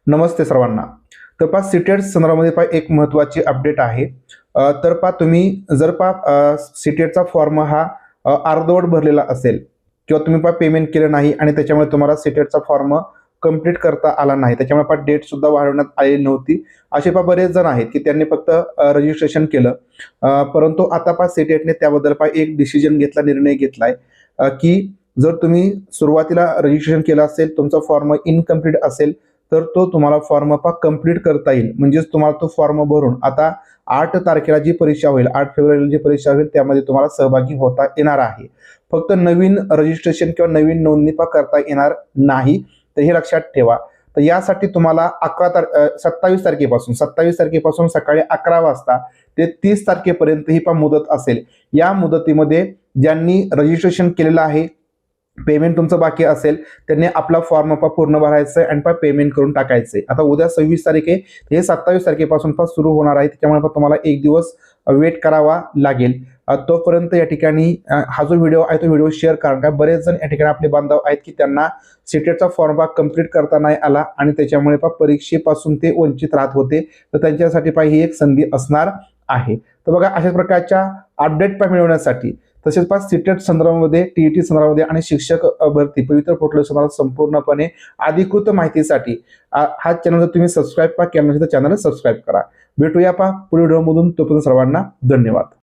नमस्ते सर्वांना. तर पहा सीटेट संदर्भामध्ये पहा एक महत्त्वाची अपडेट आहे. तर पहा तुम्ही जर पहा सीटेटचा फॉर्म हा अर्धवट भरलेला असेल किंवा तुम्ही पहा पेमेंट केलं नाही आणि त्याच्यामुळे तुम्हाला सीटेटचा फॉर्म कंप्लीट करता आला नाही. त्याच्यामुळे पहा डेट सुद्धा वाढवण्यात आलेली नव्हती. असे पहा बरेच जण आहेत की त्यांनी फक्त रजिस्ट्रेशन केलं. परंतु आता पहा सीटेटने त्याबद्दल पहा एक डिसिजन घेतला, निर्णय घेतलाय की जर तुम्ही सुरुवातीला रजिस्ट्रेशन केलं असेल, तुमचा फॉर्म इनकम्प्लीट असेल तर तो तुम्हाला फॉर्म कंप्लीट करता येईल. म्हणजेच तुम्हाला तो फॉर्म भरून आता 8 तारखेला जी परीक्षा होईल, 8 फेब्रुवारीला जी परीक्षा होईल त्यामध्ये तुम्हाला सहभागी होता येणार आहे. फक्त नवीन रजिस्ट्रेशन किंवा नवीन नोंदणी करता येणार नाही. तर हे लक्षात ठेवा. तर यासाठी तुम्हाला 27 तारखेपासून सकाळी 11 वाजता ते 30 तारखेपर्यंत ही मुदत असेल. या मुदतीमध्ये ज्यांनी रजिस्ट्रेशन केलेलं आहे, पेमेंट तुमचं बाकी असेल, त्यांनी आपला फॉर्म पूर्ण भरायचा आहे आणि पेमेंट करून टाकायचं आहे. आता उद्या 26 तारीख आहे, हे 27 तारखेपासून सुरू होणार आहे. त्याच्यामुळे तुम्हाला एक दिवस वेट करावा लागेल. तोपर्यंत या ठिकाणी हा जो व्हिडिओ आहे तो व्हिडिओ शेअर करा. कारण बरेच जण या ठिकाणी आपले बांधव आहेत की त्यांना सीटेटचा फॉर्म कंप्लीट करता नाही आला आणि त्याच्यामुळे परीक्षेपासून ते वंचित राहत होते. तर त्यांच्यासाठी ही एक संधी असणार आहे. तर बघा, अशाच प्रकारच्या अपडेट मिळवण्यासाठी तसेच सीटेट संदर्भामध्ये, टीईटी संदर्भामध्ये आणि शिक्षक भरती पवित्र पोर्टल संदर्भात संपूर्णपणे अधिकृत माहितीसाठी हा चॅनल जर तुम्ही सबस्क्राईब केला नसेल तर चॅनल सबस्क्राईब करा. भेटूया पुढील व्हिडिओमधून. तोपर्यंत सर्वांना धन्यवाद.